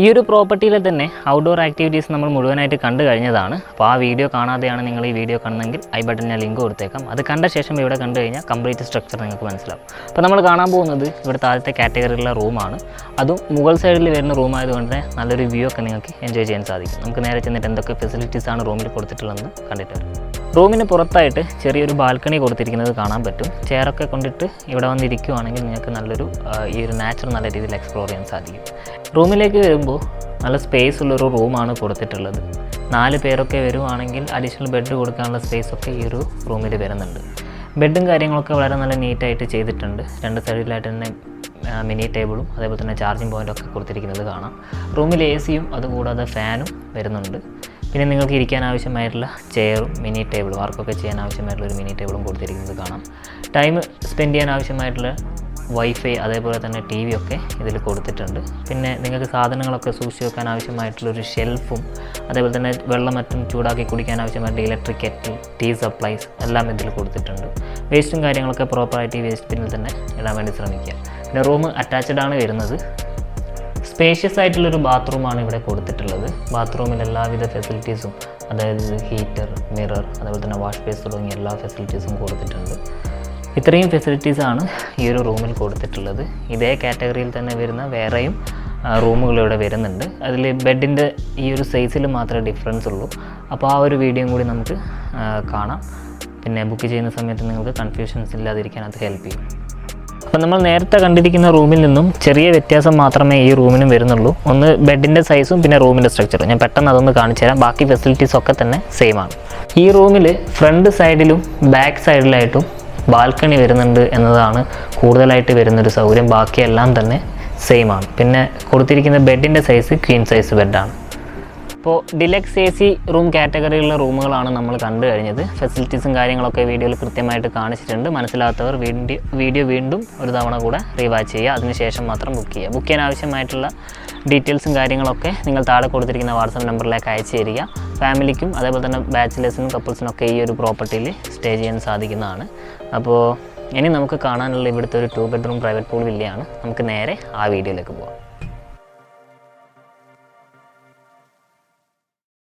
ഈ ഒരു പ്രോപ്പർട്ടിയിലെ തന്നെ ഔട്ട്ഡോർ ആക്ടിവിറ്റീസ് നമ്മൾ മുഴുവനായിട്ട് കണ്ടു കഴിഞ്ഞതാണ്. അപ്പോൾ ആ വീഡിയോ കാണാതെയാണ് നിങ്ങൾ ഈ വീഡിയോ കാണുന്നതെങ്കിൽ ഐ ബട്ടൺ ഞാൻ ലിങ്ക് കൊടുത്തേക്കാം. അത് കണ്ട ശേഷം ഇവിടെ കണ്ടു കഴിഞ്ഞാൽ കംപ്ലീറ്റ് സ്ട്രക്ചർ നിങ്ങൾക്ക് മനസ്സിലാവും. അപ്പോൾ നമ്മൾ കാണാൻ പോകുന്നത് ഇവിടെ താഴത്തെ കാറ്റഗറിയിലുള്ള റൂമാണ്. അതും മുകൾ സൈഡിൽ വരുന്ന റൂം ആയതുകൊണ്ട് തന്നെ നല്ലൊരു വ്യൂ ഒക്കെ നിങ്ങൾക്ക് എൻജോയ് ചെയ്യാൻ സാധിക്കും. നമുക്ക് നേരെ ചെന്നിട്ട് എന്തൊക്കെ ഫെസിലിറ്റീസാണ് റൂമിൽ കൊടുത്തിട്ടുള്ളതെന്ന് കണ്ടിട്ട് വരാം. റൂമിന് പുറത്തായിട്ട് ചെറിയൊരു ബാൽക്കണി കൊടുത്തിരിക്കുന്നത് കാണാൻ പറ്റും. ചെയറൊക്കെ കൊണ്ടിട്ട് ഇവിടെ വന്നിരിക്കുവാണെങ്കിൽ നിങ്ങൾക്ക് നല്ലൊരു ഈ ഒരു നാച്ചർ നല്ല രീതിയിൽ എക്സ്പ്ലോർ ചെയ്യാൻ സാധിക്കും. റൂമിലേക്ക് വരുമ്പോൾ നല്ല സ്പേസ് ഉള്ളൊരു റൂമാണ് കൊടുത്തിട്ടുള്ളത്. 4 പേരൊക്കെ വരുവാണെങ്കിൽ അഡീഷണൽ ബെഡ് കൊടുക്കാനുള്ള സ്പേസൊക്കെ ഈ ഒരു റൂമിൽ വരുന്നുണ്ട്. ബെഡും കാര്യങ്ങളൊക്കെ വളരെ നല്ല നീറ്റായിട്ട് ചെയ്തിട്ടുണ്ട്. 2 സൈഡിലായിട്ട് തന്നെ മിനി ടേബിളും അതേപോലെ തന്നെ ചാർജിങ് പോയിൻ്റൊക്കെ കൊടുത്തിരിക്കുന്നത് കാണാം. റൂമിൽ AC-യും അതുകൂടാതെ ഫാനും വരുന്നുണ്ട്. പിന്നെ നിങ്ങൾക്ക് ഇരിക്കാൻ ആവശ്യമായിട്ടുള്ള ചെയറും മിനി ടേബിളും വർക്കൊക്കെ ചെയ്യാൻ ആവശ്യമായിട്ടുള്ള ഒരു മിനി ടേബിളും കൊടുത്തിരിക്കുന്നത് കാണാം. ടൈം സ്പെൻഡ് ചെയ്യാൻ ആവശ്യമായിട്ടുള്ള വൈഫൈ അതേപോലെ തന്നെ TV ഒക്കെ ഇതിൽ കൊടുത്തിട്ടുണ്ട്. പിന്നെ നിങ്ങൾക്ക് സാധനങ്ങളൊക്കെ സൂക്ഷിച്ച് വെക്കാൻ ആവശ്യമായിട്ടുള്ളൊരു ഷെൽഫും അതേപോലെ തന്നെ വെള്ളം മറ്റും ചൂടാക്കി കുടിക്കാൻ ആവശ്യമായിട്ടുള്ള ഇലക്ട്രിക് കെറ്റിൽ, ടീ സപ്ലൈസ് എല്ലാം ഇതിൽ കൊടുത്തിട്ടുണ്ട്. വേസ്റ്റും കാര്യങ്ങളൊക്കെ പ്രോപ്പറായിട്ട് ഈ വേസ്റ്റ് ബിന്നിൽ തന്നെ ഇടാൻ വേണ്ടി ശ്രമിക്കുക. പിന്നെ റൂം അറ്റാച്ച്ഡ് ആണ് വരുന്നത്. സ്പേഷ്യസ് ആയിട്ടുള്ളൊരു ബാത്റൂമാണ് ഇവിടെ കൊടുത്തിട്ടുള്ളത്. ബാത്റൂമിൽ എല്ലാവിധ ഫെസിലിറ്റീസും അതായത് ഹീറ്റർ, മിറർ അതേപോലെ തന്നെ വാഷ് ബേസ് തുടങ്ങിയ എല്ലാ ഫെസിലിറ്റീസും കൊടുത്തിട്ടുണ്ട്. ഇത്രയും ഫെസിലിറ്റീസാണ് ഈ ഒരു റൂമിൽ കൊടുത്തിട്ടുള്ളത്. ഇതേ കാറ്റഗറിയിൽ തന്നെ വരുന്ന വേറെയും റൂമുകൾ ഇവിടെ വരുന്നുണ്ട്. അതിൽ ബെഡിൻ്റെ ഈ ഒരു സൈസിൽ മാത്രമേ ഡിഫറൻസ് ഉള്ളൂ. അപ്പോൾ ആ ഒരു വീഡിയോയും കൂടി നമുക്ക് കാണാം. പിന്നെ ബുക്ക് ചെയ്യുന്ന സമയത്ത് നിങ്ങൾക്ക് കൺഫ്യൂഷൻസ് ഇല്ലാതിരിക്കാൻ അത് ഹെൽപ്പ് ചെയ്യും. അപ്പോൾ നമ്മൾ നേരത്തെ കണ്ടിരിക്കുന്ന റൂമിൽ നിന്നും ചെറിയ വ്യത്യാസം മാത്രമേ ഈ റൂമിനും വരുന്നുള്ളൂ. ഒന്ന് ബെഡിൻ്റെ സൈസും പിന്നെ റൂമിൻ്റെ സ്ട്രക്ചറും. ഞാൻ പെട്ടെന്ന് അതൊന്ന് കാണിച്ചു തരാം. ബാക്കി ഫെസിലിറ്റീസൊക്കെ തന്നെ സെയിം ആണ്. ഈ റൂമിൽ ഫ്രണ്ട് സൈഡിലും ബാക്ക് സൈഡിലായിട്ടും ബാൽക്കണി വരുന്നുണ്ട് എന്നതാണ് കൂടുതലായിട്ട് വരുന്നൊരു സൗകര്യം. ബാക്കിയെല്ലാം തന്നെ സെയിം ആണ്. പിന്നെ കൊടുത്തിരിക്കുന്ന ബെഡിൻ്റെ സൈസ് ക്വീൻ സൈസ് ബെഡാണ്. അപ്പോൾ ഡിലക്സ് AC റൂം കാറ്റഗറിയിലുള്ള റൂമുകളാണ് നമ്മൾ കണ്ടു കഴിഞ്ഞത്. ഫെസിലിറ്റീസും കാര്യങ്ങളൊക്കെ വീഡിയോയിൽ കൃത്യമായിട്ട് കാണിച്ചിട്ടുണ്ട്. മനസ്സിലാത്തവർ വീഡിയോ വീണ്ടും ഒരു തവണ കൂടെ റീവാച്ച് ചെയ്യുക. അതിനുശേഷം മാത്രം ബുക്ക് ചെയ്യുക. ബുക്ക് ചെയ്യാൻ ആവശ്യമായിട്ടുള്ള ഡീറ്റെയിൽസും കാര്യങ്ങളൊക്കെ നിങ്ങൾ താഴെ കൊടുത്തിരിക്കുന്ന വാട്സാപ്പ് നമ്പറിലേക്ക് അയച്ചു തരിക. ഫാമിലിക്കും അതേപോലെ തന്നെ ബാച്ചിലേഴ്സിനും കപ്പിൾസിനൊക്കെ ഈ ഒരു പ്രോപ്പർട്ടിയിൽ സ്റ്റേ ചെയ്യാൻ സാധിക്കുന്നതാണ്. അപ്പോൾ ഇനി നമുക്ക് കാണാനുള്ള ഇവിടുത്തെ ഒരു 2 ബെഡ്റൂം പ്രൈവറ്റ് പൂൾ വില്ലയാണ്. നമുക്ക് നേരെ ആ വീഡിയോയിലേക്ക് പോകാം.